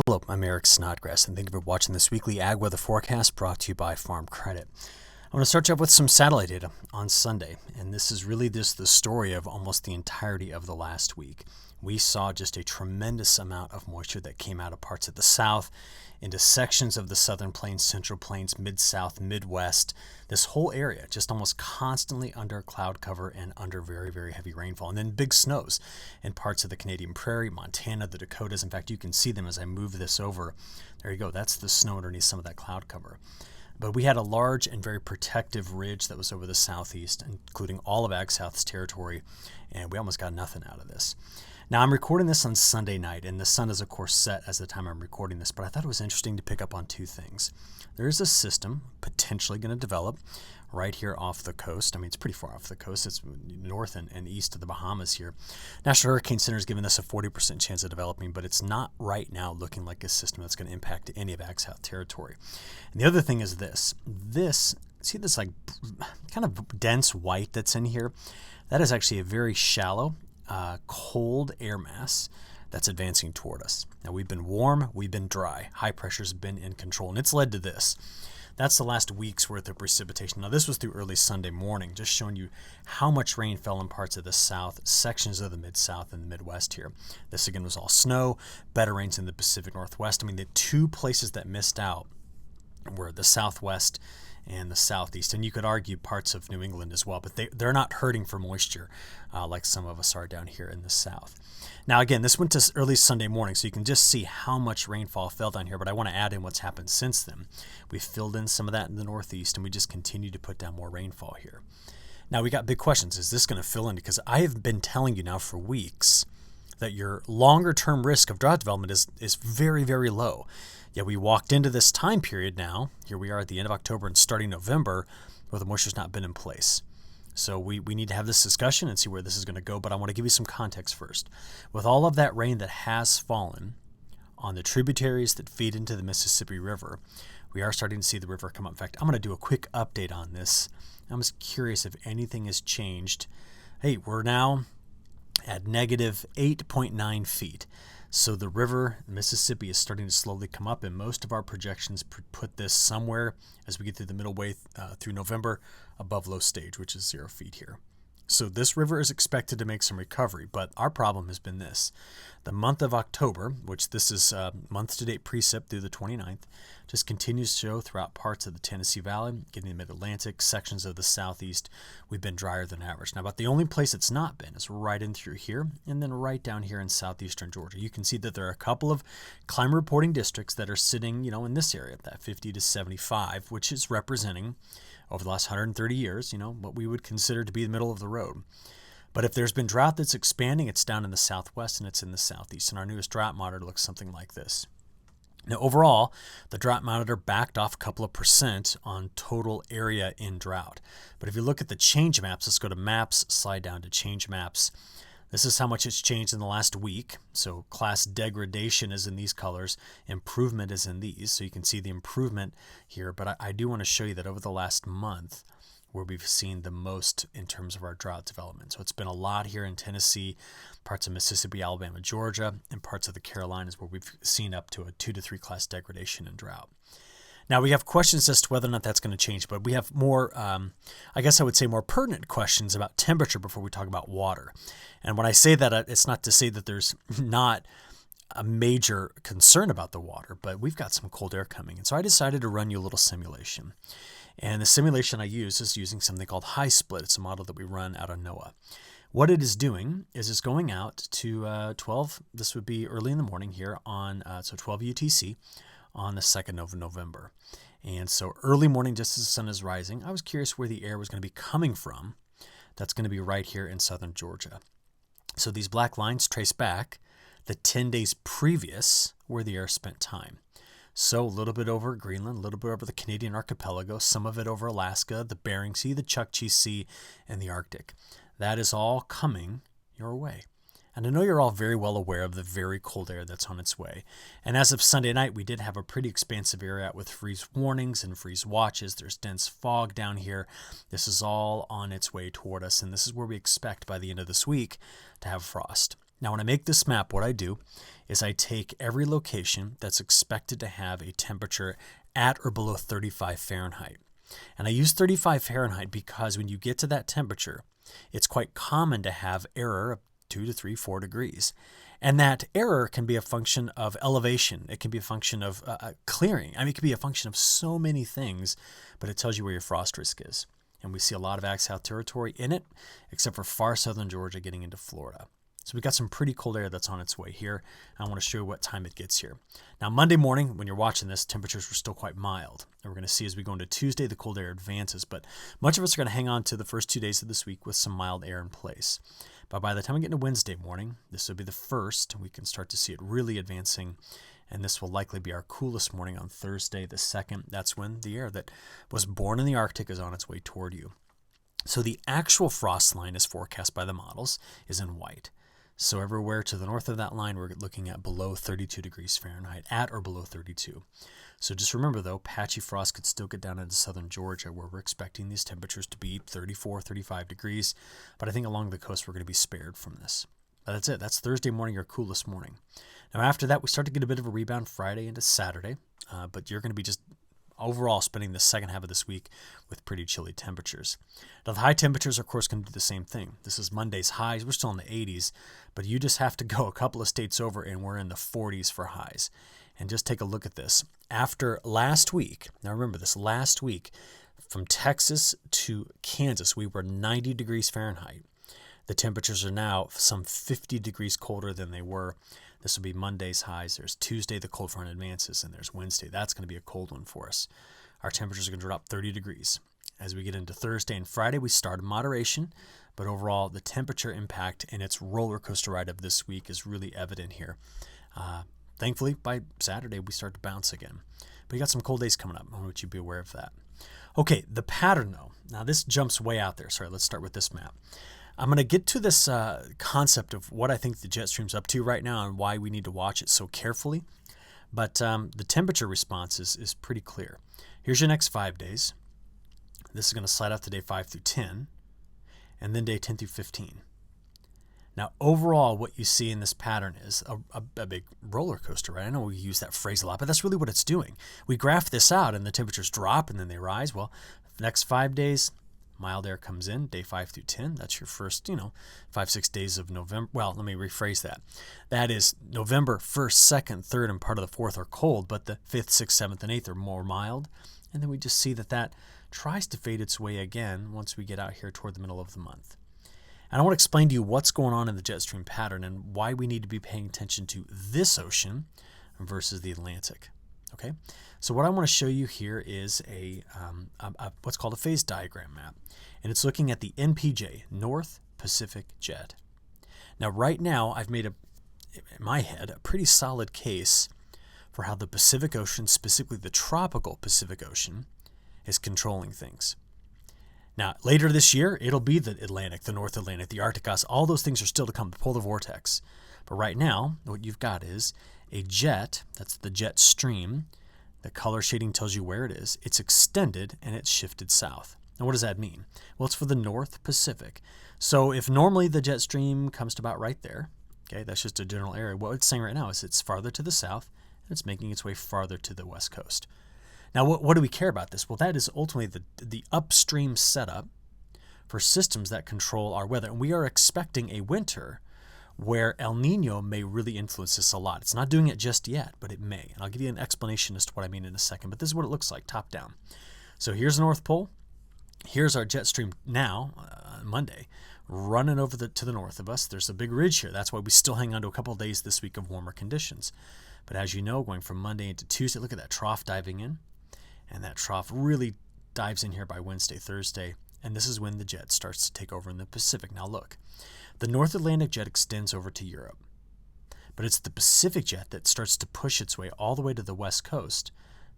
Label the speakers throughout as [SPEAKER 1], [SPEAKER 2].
[SPEAKER 1] Hello, I'm Eric Snodgrass, and thank you for watching this weekly AgWeather forecast brought to you by Farm Credit. I'm going to start you off with some satellite data on Sunday, and this is really just the story of almost the entirety of the last week. We saw just a tremendous amount of moisture that came out of parts of the south into sections of the southern plains, central plains, mid-south, midwest. This whole area just almost constantly under cloud cover and under very, very heavy rainfall. And then big snows in parts of the Canadian Prairie, Montana, the Dakotas. In fact, you can see them as I move this over. There you go. That's the snow underneath some of that cloud cover. But we had a large and very protective ridge that was over the southeast, including all of Ag South's territory, and we almost got nothing out of this. Now, I'm recording this on Sunday night, and the sun is, of course, set as the time I'm recording this, but I thought it was interesting to pick up on two things. There is a system potentially going to develop right here off the coast. I mean, it's pretty far off the coast. It's north and east of the Bahamas here. National Hurricane Center is giving this a 40% chance of developing, but it's not right now looking like a system that's going to impact any of Ag South territory. And the other thing is this. See this like kind of dense white that's in here? That is actually a very shallow, cold air mass that's advancing toward us. Now, we've been warm, we've been dry. High pressure's been in control, and it's led to this. That's the last week's worth of precipitation. Now, this was through early Sunday morning, just showing you how much rain fell in parts of the south, sections of the mid-south and the midwest here. This, again, was all snow, better rains in the Pacific Northwest. I mean, the two places that missed out were the southwest and the southeast, and you could argue parts of New England as well, but they're not hurting for moisture like some of us are down here in the south. Now, again, this went to early Sunday morning, so you can just see how much rainfall fell down here, but I want to add in what's happened since then. We filled in some of that in the northeast, and we just continue to put down more rainfall here. Now, we got big questions. Is this going to fill in? Because I have been telling you now for weeks that your longer-term risk of drought development is very, very low. Yet we walked into this time period now, here we are at the end of October and starting November, where the moisture's not been in place. So we need to have this discussion and see where this is going to go, but I want to give you some context first. With all of that rain that has fallen on the tributaries that feed into the Mississippi River, we are starting to see the river come up. In fact, I'm going to do a quick update on this. I'm just curious if anything has changed. Hey, we're now at negative 8.9 feet. So the river, Mississippi, is starting to slowly come up, and most of our projections put this somewhere as we get through the middle way through November above low stage, which is 0 feet here. So this river is expected to make some recovery, but our problem has been this. The month of October, which this is month-to-date precip through the 29th, just continues to show throughout parts of the Tennessee Valley, getting the mid-Atlantic, sections of the southeast, we've been drier than average. Now, about the only place it's not been is right in through here, and then right down here in southeastern Georgia. You can see that there are a couple of climate reporting districts that are sitting, in this area, that 50 to 75, which is representing, over the last 130 years, what we would consider to be the middle of the road. But if there's been drought that's expanding, it's down in the southwest and it's in the southeast. And our newest drought monitor looks something like this. Now, overall, the drought monitor backed off a couple of percent on total area in drought. But if you look at the change maps, let's go to maps, slide down to change maps. This is how much it's changed in the last week. So class degradation is in these colors. Improvement is in these. So you can see the improvement here. But I do want to show you that over the last month, where we've seen the most in terms of our drought development. So it's been a lot here in Tennessee, parts of Mississippi, Alabama, Georgia, and parts of the Carolinas where we've seen up to a 2 to 3 class degradation in drought. Now, we have questions as to whether or not that's going to change, but we have more, I guess I would say more pertinent questions about temperature before we talk about water. And when I say that, it's not to say that there's not a major concern about the water, but we've got some cold air coming. And so I decided to run you a little simulation. And the simulation I use is using something called high split. It's a model that we run out of NOAA. What it is doing is it's going out to 12, this would be early in the morning here on, 12 UTC on the 2nd of November. And so early morning, just as the sun is rising, I was curious where the air was going to be coming from. That's going to be right here in southern Georgia. So these black lines trace back the 10 days previous where the air spent time. So a little bit over Greenland, a little bit over the Canadian archipelago, some of it over Alaska, the Bering Sea, the Chukchi Sea, and the Arctic. That is all coming your way. And I know you're all very well aware of the very cold air that's on its way. And as of Sunday night, we did have a pretty expansive area out with freeze warnings and freeze watches. There's dense fog down here. This is all on its way toward us, and this is where we expect by the end of this week to have frost. Now, when I make this map, what I do is I take every location that's expected to have a temperature at or below 35 Fahrenheit. And I use 35 Fahrenheit because when you get to that temperature, it's quite common to have error of 2 to 3, 4 degrees. And that error can be a function of elevation. It can be a function of clearing. I mean, it can be a function of so many things, but it tells you where your frost risk is. And we see a lot of Ag South territory in it, except for far southern Georgia getting into Florida. So we've got some pretty cold air that's on its way here. I want to show you what time it gets here. Now, Monday morning, when you're watching this, temperatures were still quite mild. And we're going to see as we go into Tuesday, the cold air advances. But much of us are going to hang on to the first 2 days of this week with some mild air in place. But by the time we get into Wednesday morning, this will be the first. We can start to see it really advancing. And this will likely be our coolest morning on Thursday, the 2nd. That's when the air that was born in the Arctic is on its way toward you. So the actual frost line, as forecast by the models, is in white. So everywhere to the north of that line, we're looking at below 32 degrees Fahrenheit, at or below 32. So just remember, though, patchy frost could still get down into southern Georgia, where we're expecting these temperatures to be 34, 35 degrees. But I think along the coast, we're going to be spared from this. But that's it. That's Thursday morning, your coolest morning. Now, after that, we start to get a bit of a rebound Friday into Saturday. But you're going to be just overall spending the second half of this week with pretty chilly temperatures. Now, the high temperatures are, of course, going to do the same thing. This is Monday's highs. We're still in the 80s, but you just have to go a couple of states over, and we're in the 40s for highs. And just take a look at this. After last week, now remember this, last week, from Texas to Kansas, we were 90 degrees Fahrenheit. The temperatures are now some 50 degrees colder than they were. This will be Monday's highs. There's Tuesday, the cold front advances, and there's Wednesday. That's going to be a cold one for us. Our temperatures are going to drop 30 degrees. As we get into Thursday and Friday, we start in moderation, but overall, the temperature impact and its roller coaster ride of this week is really evident here. Thankfully, by Saturday, we start to bounce again. But you got some cold days coming up. I want you to be aware of that. Okay, the pattern, though. Now, this jumps way out there. Sorry, let's start with this map. I'm going to get to this concept of what I think the jet stream's up to right now and why we need to watch it so carefully. But the temperature response is pretty clear. Here's your next 5 days. This is going to slide out to day 5 through 10, and then day 10 through 15. Now, overall, what you see in this pattern is a big roller coaster, right? I know we use that phrase a lot, but that's really what it's doing. We graph this out, and the temperatures drop, and then they rise. Well, the next 5 days, mild air comes in, day 5 through 10. That's your first, 5, 6 days of November. Well, let me rephrase that. That is November 1st, 2nd, 3rd, and part of the 4th are cold, but the 5th, 6th, 7th, and 8th are more mild. And then we just see that tries to fade its way again once we get out here toward the middle of the month. And I want to explain to you what's going on in the jet stream pattern and why we need to be paying attention to this ocean versus the Atlantic. Okay, so what I want to show you here is a what's called a phase diagram map, and it's looking at the NPJ, North Pacific Jet. Now, right now, I've made in my head a pretty solid case for how the Pacific Ocean, specifically the tropical Pacific Ocean, is controlling things. Now, later this year, it'll be the Atlantic, the North Atlantic, the Arctic Ocean. All those things are still to come, the polar vortex. But right now, what you've got is a jet, that's the jet stream. The color shading tells you where it is. It's extended and it's shifted south. Now, what does that mean? Well, it's for the North Pacific. So if normally the jet stream comes to about right there, okay, that's just a general area. What it's saying right now is it's farther to the south and it's making its way farther to the west coast. Now, what do we care about this? Well, that is ultimately the upstream setup for systems that control our weather. And we are expecting a winter where El Nino may really influence this a lot. It's not doing it just yet, but it may. And I'll give you an explanation as to what I mean in a second. But this is what it looks like, top down. So here's the North Pole. Here's our jet stream now, Monday, running over to the north of us. There's a big ridge here. That's why we still hang on to a couple of days this week of warmer conditions. But as you know, going from Monday into Tuesday, look at that trough diving in. And that trough really dives in here by Wednesday, Thursday. And this is when the jet starts to take over in the Pacific. Now look, the North Atlantic jet extends over to Europe. But it's the Pacific jet that starts to push its way all the way to the west coast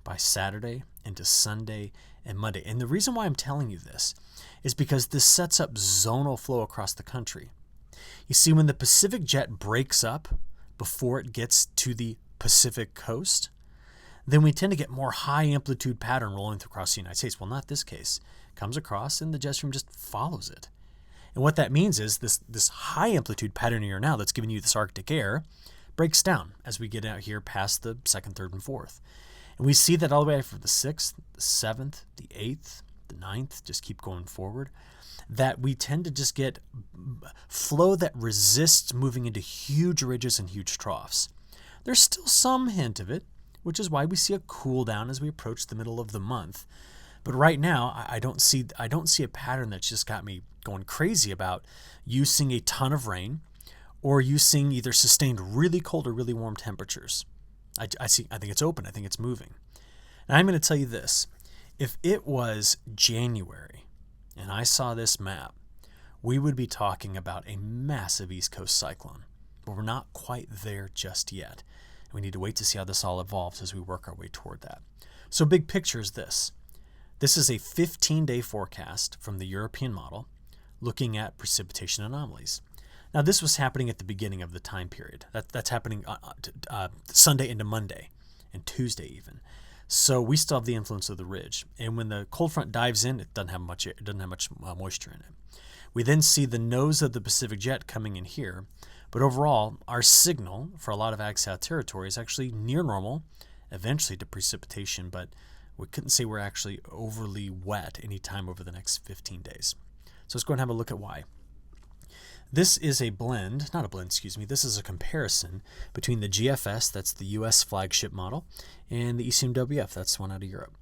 [SPEAKER 1] by Saturday into Sunday and Monday. And the reason why I'm telling you this is because this sets up zonal flow across the country. You see, when the Pacific jet breaks up before it gets to the Pacific coast, then we tend to get more high amplitude pattern rolling across the United States. Well, not this case. It comes across and the jet stream just follows it. And what that means is this high amplitude pattern here now that's giving you this Arctic air breaks down as we get out here past the 2nd, 3rd, and 4th. And we see that all the way from the 6th, the 7th, the 8th, the 9th, just keep going forward, that we tend to just get flow that resists moving into huge ridges and huge troughs. There's still some hint of it, which is why we see a cool down as we approach the middle of the month. But right now, I don't see a pattern that's just got me going crazy about you seeing a ton of rain or you seeing either sustained really cold or really warm temperatures. I think it's open. I think it's moving. Now I'm going to tell you this. If it was January and I saw this map, we would be talking about a massive East Coast cyclone. But we're not quite there just yet. We need to wait to see how this all evolves as we work our way toward that. So big picture is this. This is a 15-day forecast from the European model looking at precipitation anomalies. Now, this was happening at the beginning of the time period. That's happening Sunday into Monday and Tuesday even. So we still have the influence of the ridge. And when the cold front dives in, it doesn't have much moisture in it. We then see the nose of the Pacific Jet coming in here. But overall, our signal for a lot of AgSouth territory is actually near normal, eventually to precipitation, but we couldn't say we're actually overly wet anytime over the next 15 days. So let's go and have a look at why. This is a blend, not a blend, excuse me, this is a comparison between the GFS, that's the US flagship model, and the ECMWF, that's one out of Europe.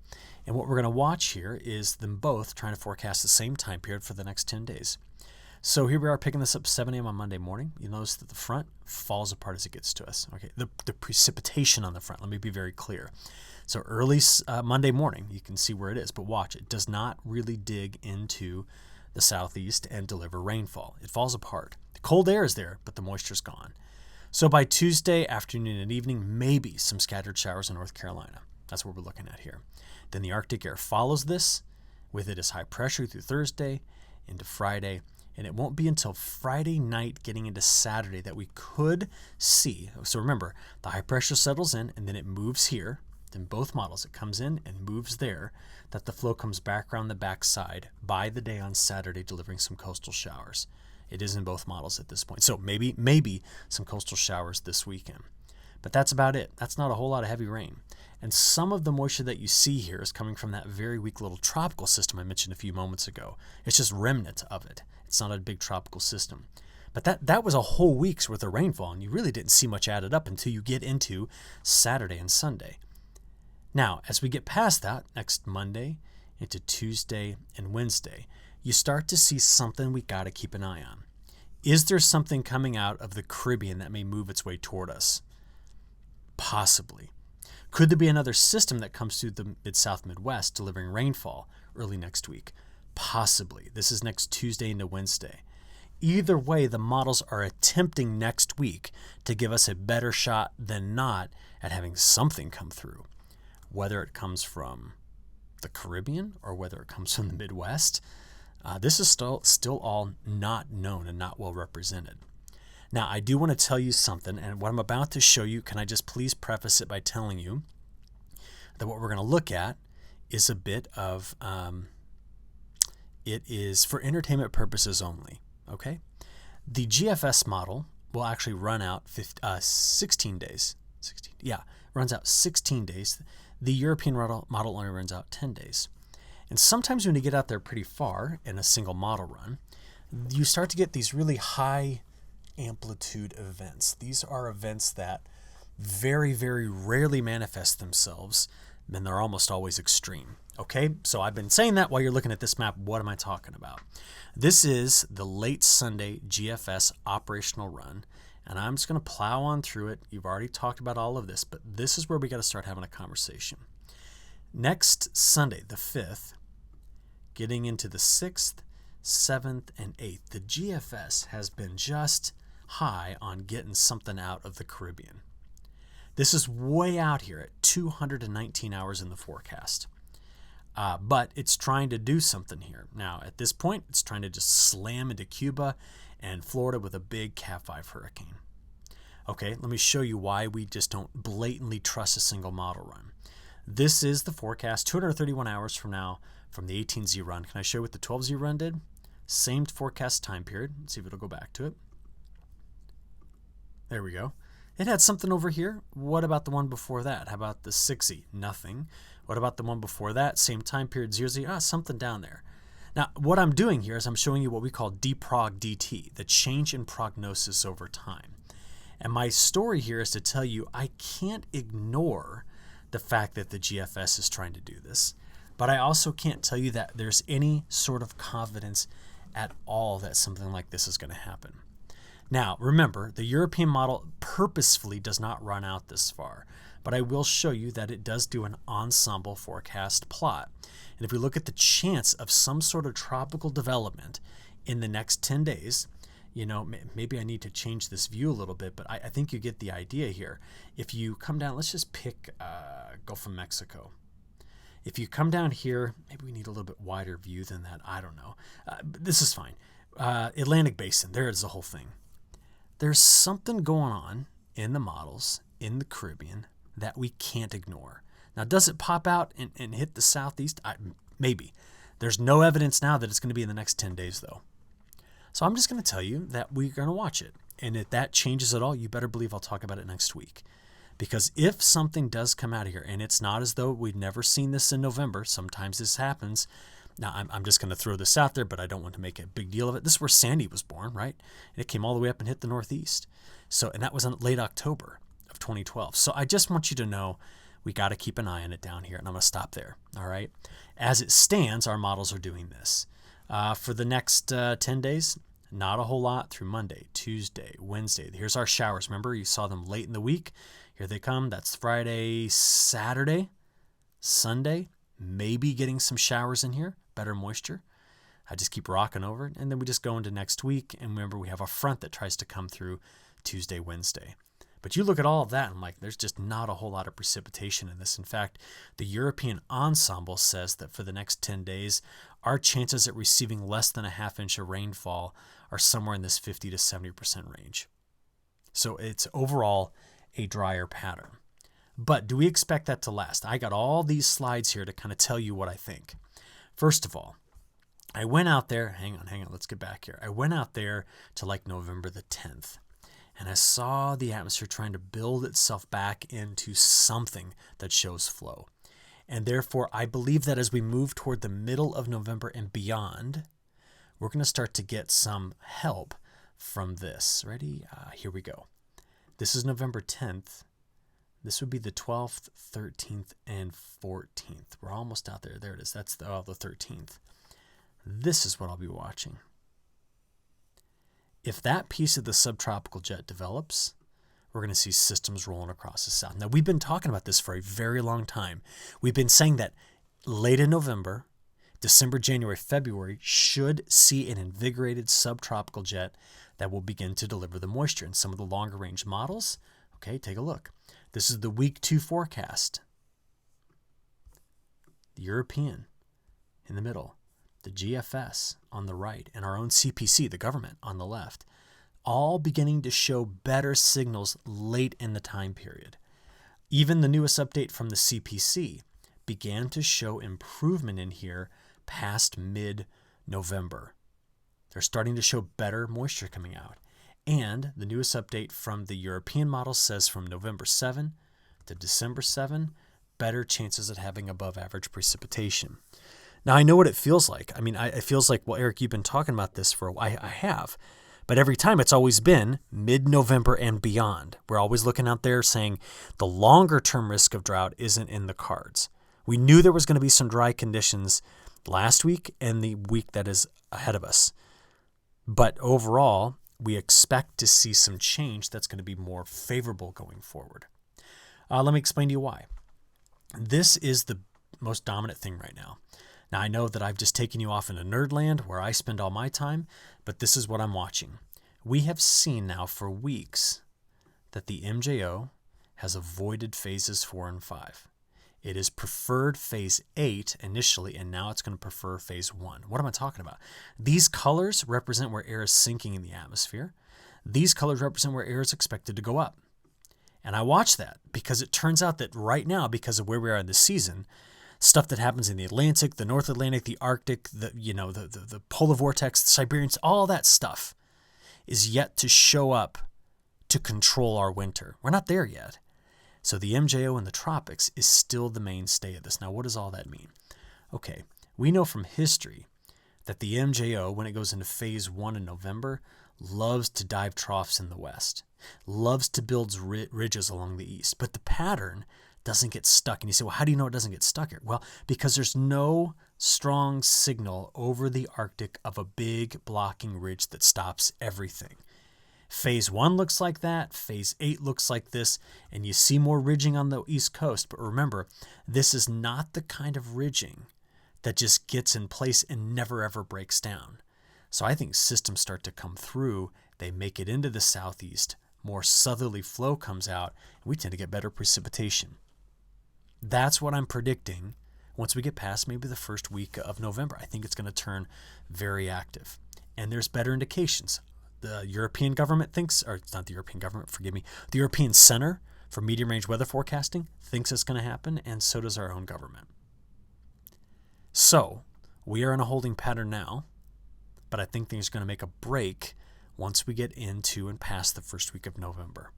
[SPEAKER 1] And what we're going to watch here is them both trying to forecast the same time period for the next 10 days. So here we are picking this up 7 a.m. on Monday morning. You notice that the front falls apart as it gets to us. Okay, the precipitation on the front, let me be very clear. So early Monday morning, you can see where it is, but watch, it does not really dig into the southeast and deliver rainfall. It falls apart. The cold air is there, but the moisture's gone. So by Tuesday afternoon and evening, maybe some scattered showers in North Carolina. That's what we're looking at here. Then the Arctic air follows this. With it is high pressure through Thursday into Friday. And it won't be until Friday night getting into Saturday that we could see. So remember, the high pressure settles in and then it moves here. In both models, it comes in and moves there, that the flow comes back around the backside by the day on Saturday, delivering some coastal showers. It is in both models at this point. So maybe some coastal showers this weekend. But that's about it. That's not a whole lot of heavy rain. And some of the moisture that you see here is coming from that very weak little tropical system I mentioned a few moments ago. It's just remnant of it. It's not a big tropical system. But that was a whole week's worth of rainfall, and you really didn't see much added up until you get into Saturday and Sunday. Now, as we get past that, next Monday into Tuesday and Wednesday, you start to see something we got to keep an eye on. Is there something coming out of the Caribbean that may move its way toward us? Possibly. Could there be another system that comes through the Mid-South Midwest delivering rainfall early next week? Possibly. This is next Tuesday into Wednesday. Either way, the models are attempting next week to give us a better shot than not at having something come through. Whether it comes from the Caribbean or whether it comes from the Midwest, this is still all not known and not well represented. Now, I do want to tell you something, and what I'm about to show you, can I just please preface it by telling you that what we're going to look at is a bit of, it is for entertainment purposes only, okay? The GFS model will actually run out 16 days. Runs out 16 days. The European model only runs out 10 days. And sometimes when you get out there pretty far in a single model run, you start to get these really high amplitude events. These are events that very, very rarely manifest themselves, and they're almost always extreme. Okay, so I've been saying that while you're looking at this map. What am I talking about? This is the late Sunday GFS operational run, and I'm just going to plow on through it. You've already talked about all of this, but this is where we got to start having a conversation. Next Sunday, the 5th, getting into the 6th, 7th, and 8th, the GFS has been just high on getting something out of the Caribbean. This is way out here at 219 hours in the forecast. But it's trying to do something here. Now, at this point, it's trying to just slam into Cuba and Florida with a big Cat 5 hurricane. Okay, let me show you why we just don't blatantly trust a single model run. This is the forecast 231 hours from now from the 18Z run. Can I show you what the 12Z run did? Same forecast time period. Let's see if it'll go back to it. There we go. It had something over here. What about the one before that? How about the 6E? Nothing. What about the one before that? Same time period, 0Z. Something down there. Now, what I'm doing here is I'm showing you what we call dprog dt, the change in prognosis over time. And my story here is to tell you I can't ignore the fact that the GFS is trying to do this, but I also can't tell you that there's any sort of confidence at all that something like this is going to happen. Now, remember, the European model purposefully does not run out this far, but I will show you that it does do an ensemble forecast plot. And if we look at the chance of some sort of tropical development in the next 10 days, maybe I need to change this view a little bit, but I think you get the idea here. If you come down, let's just pick Gulf of Mexico. If you come down here, maybe we need a little bit wider view than that. I don't know. This is fine. Atlantic Basin, there is the whole thing. There's something going on in the models in the Caribbean that we can't ignore. Now, does it pop out and hit the southeast? Maybe. There's no evidence now that it's going to be in the next 10 days, though. So I'm just going to tell you that we're going to watch it. And if that changes at all, you better believe I'll talk about it next week. Because if something does come out of here, and it's not as though we've never seen this in November, sometimes this happens. Now, I'm just going to throw this out there, but I don't want to make a big deal of it. This is where Sandy was born, right? And it came all the way up and hit the Northeast. And that was in late October of 2012. So I just want you to know we got to keep an eye on it down here, and I'm going to stop there, all right? As it stands, our models are doing this. For the next 10 days, not a whole lot through Monday, Tuesday, Wednesday. Here's our showers. Remember, you saw them late in the week. Here they come. That's Friday, Saturday, Sunday. Maybe getting some showers in here, better moisture. I just keep rocking over it, and then we just go into next week. And remember, we have a front that tries to come through Tuesday, Wednesday. But you look at all of that, and I'm like, there's just not a whole lot of precipitation in this. In fact, the European ensemble says that for the next 10 days, our chances at receiving less than a half inch of rainfall are somewhere in this 50 to 70% range. So it's overall a drier pattern. But do we expect that to last? I got all these slides here to kind of tell you what I think. First of all, I went out there, hang on, let's get back here. I went out there to like November the 10th, and I saw the atmosphere trying to build itself back into something that shows flow. And therefore, I believe that as we move toward the middle of November and beyond, we're going to start to get some help from this. Ready? Here we go. This is November 10th. This would be the 12th, 13th, and 14th. We're almost out there. There it is. That's the 13th. This is what I'll be watching. If that piece of the subtropical jet develops, we're going to see systems rolling across the south. Now, we've been talking about this for a very long time. We've been saying that late in November, December, January, February should see an invigorated subtropical jet that will begin to deliver the moisture. And some of the longer range models, okay, take a look. This is the week 2 forecast. The European in the middle, the GFS on the right, and our own CPC, the government, on the left, all beginning to show better signals late in the time period. Even the newest update from the CPC began to show improvement in here past mid-November. They're starting to show better moisture coming out. And the newest update from the European model says from November 7 to December 7, better chances of having above average precipitation. Now, I know what it feels like. I mean, it feels like, well, Eric, you've been talking about this for a while. I have. But every time it's always been mid-November and beyond. We're always looking out there saying the longer-term risk of drought isn't in the cards. We knew there was going to be some dry conditions last week and the week that is ahead of us. But overall, we expect to see some change that's going to be more favorable going forward. Let me explain to you why. This is the most dominant thing right now. Now, I know that I've just taken you off into nerdland where I spend all my time, but this is what I'm watching. We have seen now for weeks that the MJO has avoided phases 4 and 5. It has preferred phase 8 initially, and now it's going to prefer phase 1. What am I talking about? These colors represent where air is sinking in the atmosphere. These colors represent where air is expected to go up. And I watch that because it turns out that right now, because of where we are in the season, stuff that happens in the Atlantic, the North Atlantic, the Arctic, the polar vortex, the Siberians, all that stuff is yet to show up to control our winter. We're not there yet. So the MJO in the tropics is still the mainstay of this. Now, what does all that mean? Okay, we know from history that the MJO, when it goes into phase 1 in November, loves to dive troughs in the west, loves to build ridges along the east. But the pattern doesn't get stuck. And you say, well, how do you know it doesn't get stuck here? Well, because there's no strong signal over the Arctic of a big blocking ridge that stops everything. Phase 1 looks like that. Phase 8 looks like this. And you see more ridging on the east coast. But remember, this is not the kind of ridging that just gets in place and never ever breaks down. So I think systems start to come through. They make it into the southeast. More southerly flow comes out. And we tend to get better precipitation. That's what I'm predicting once we get past maybe the first week of November. I think it's going to turn very active. And there's better indications. The European government thinks, or it's not the European government, forgive me, the European Center for Medium Range Weather Forecasting thinks it's going to happen, and so does our own government. So we are in a holding pattern now, but I think things are going to make a break once we get into and past the first week of November.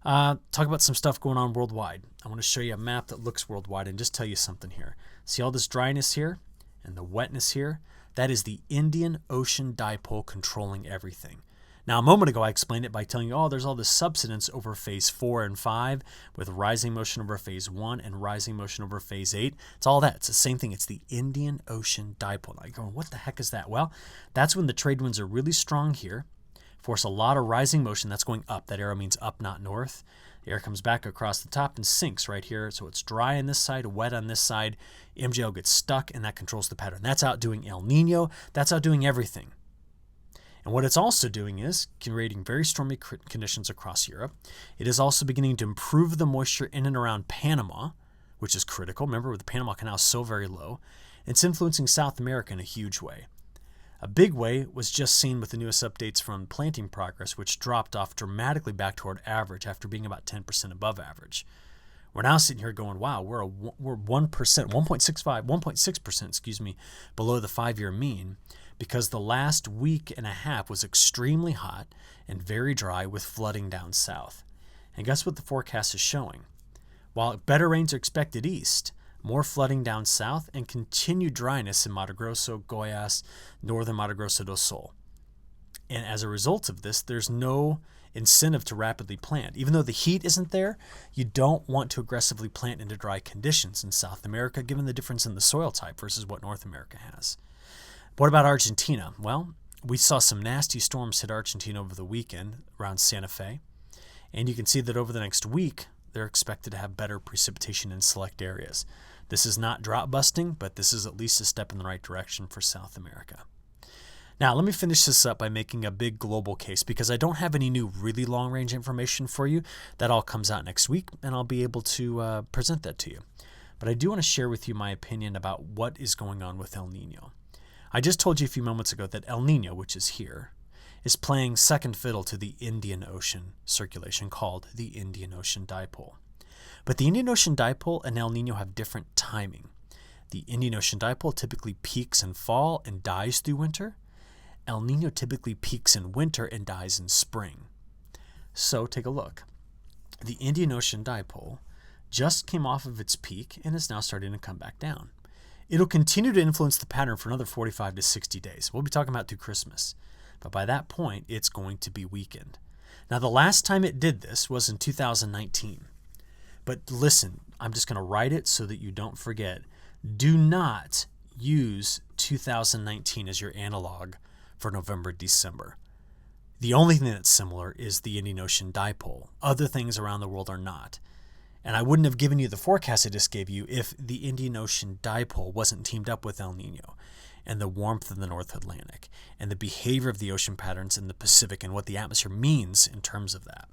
[SPEAKER 1] Talk about some stuff going on worldwide. I want to show you a map that looks worldwide and just tell you something here. See all this dryness here and the wetness here? That is the Indian Ocean dipole controlling everything. Now, a moment ago, I explained it by telling you, oh, there's all this subsidence over phase 4 and 5 with rising motion over phase 1 and rising motion over phase 8. It's all that. It's the same thing. It's the Indian Ocean dipole. Now, you're going, what the heck is that? Well, that's when the trade winds are really strong here, force a lot of rising motion. That's going up. That arrow means up, not north. The air comes back across the top and sinks right here. So it's dry on this side, wet on this side. MJO gets stuck, and that controls the pattern. That's outdoing El Nino. That's outdoing everything. And what it's also doing is creating very stormy conditions across Europe. It is also beginning to improve the moisture in and around Panama, which is critical. Remember, the Panama Canal is so very low. It's influencing South America in a huge way. A big way was just seen with the newest updates from planting progress, which dropped off dramatically back toward average after being about 10% above average. We're now sitting here going, wow, we're 1.6%, below the 5-year mean, because the last week and a half was extremely hot and very dry with flooding down south. And guess what the forecast is showing? While better rains are expected east, more flooding down south, and continued dryness in Mato Grosso, Goiás, northern Mato Grosso do Sul. And as a result of this, there's no incentive to rapidly plant. Even though the heat isn't there, you don't want to aggressively plant into dry conditions in South America, given the difference in the soil type versus what North America has. What about Argentina? Well, we saw some nasty storms hit Argentina over the weekend around Santa Fe. And you can see that over the next week, they're expected to have better precipitation in select areas. This is not drought busting, but this is at least a step in the right direction for South America. Now, let me finish this up by making a big global case, because I don't have any new really long-range information for you. That all comes out next week, and I'll be able to present that to you. But I do want to share with you my opinion about what is going on with El Nino. I just told you a few moments ago that El Nino, which is here, is playing second fiddle to the Indian Ocean circulation called the Indian Ocean dipole. But the Indian Ocean dipole and El Nino have different timing. The Indian Ocean dipole typically peaks in fall and dies through winter. El Nino typically peaks in winter and dies in spring. So take a look. The Indian Ocean dipole just came off of its peak and is now starting to come back down. It'll continue to influence the pattern for another 45 to 60 days. We'll be talking about through Christmas. But by that point, it's going to be weakened. Now, the last time it did this was in 2019. But listen, I'm just going to write it so that you don't forget. Do not use 2019 as your analog for November, December. The only thing that's similar is the Indian Ocean dipole. Other things around the world are not. And I wouldn't have given you the forecast I just gave you if the Indian Ocean dipole wasn't teamed up with El Nino and the warmth of the North Atlantic and the behavior of the ocean patterns in the Pacific and what the atmosphere means in terms of that.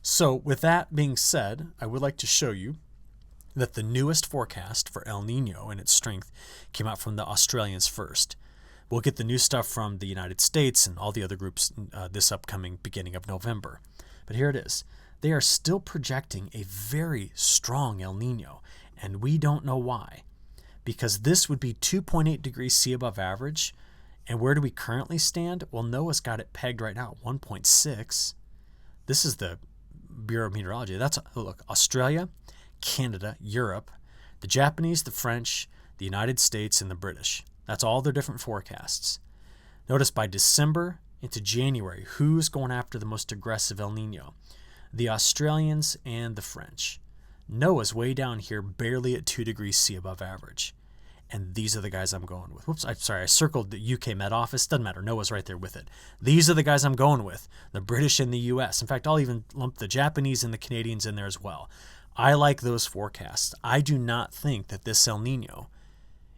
[SPEAKER 1] So with that being said, I would like to show you that the newest forecast for El Nino and its strength came out from the Australians first. We'll get the new stuff from the United States and all the other groups this upcoming beginning of November. But here it is. They are still projecting a very strong El Nino. And we don't know why. Because this would be 2.8 degrees C above average. And where do we currently stand? Well, NOAA's got it pegged right now at 1.6. This is the Bureau of Meteorology. That's, look, Australia, Canada, Europe, the Japanese, the French, the United States, and the British. That's all their different forecasts. Notice by December into January, who's going after the most aggressive El Nino? The Australians and the French. NOAA's way down here, barely at 2 degrees C above average. And these are the guys I'm going with. Whoops, I circled the UK Met Office. Doesn't matter. NOAA's right there with it. These are the guys I'm going with. The British and the US. In fact, I'll even lump the Japanese and the Canadians in there as well. I like those forecasts. I do not think that this El Nino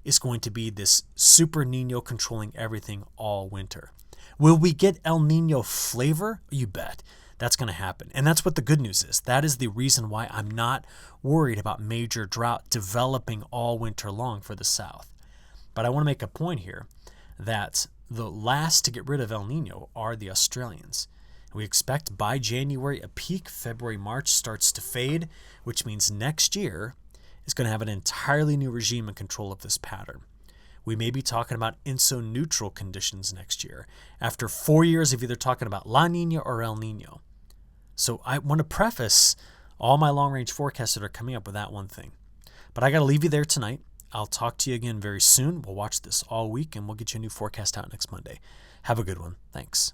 [SPEAKER 1] is going to be this Super Nino controlling everything all winter. Will we get El Nino flavor? You bet. That's going to happen. And that's what the good news is. That is the reason why I'm not worried about major drought developing all winter long for the South. But I want to make a point here that the last to get rid of El Nino are the Australians. We expect by January a peak. February, March starts to fade, which means next year is going to have an entirely new regime in control of this pattern. We may be talking about INSO-neutral conditions next year, after 4 years of either talking about La Nina or El Nino. So I want to preface all my long-range forecasts that are coming up with that one thing. But I got to leave you there tonight. I'll talk to you again very soon. We'll watch this all week, and we'll get you a new forecast out next Monday. Have a good one. Thanks.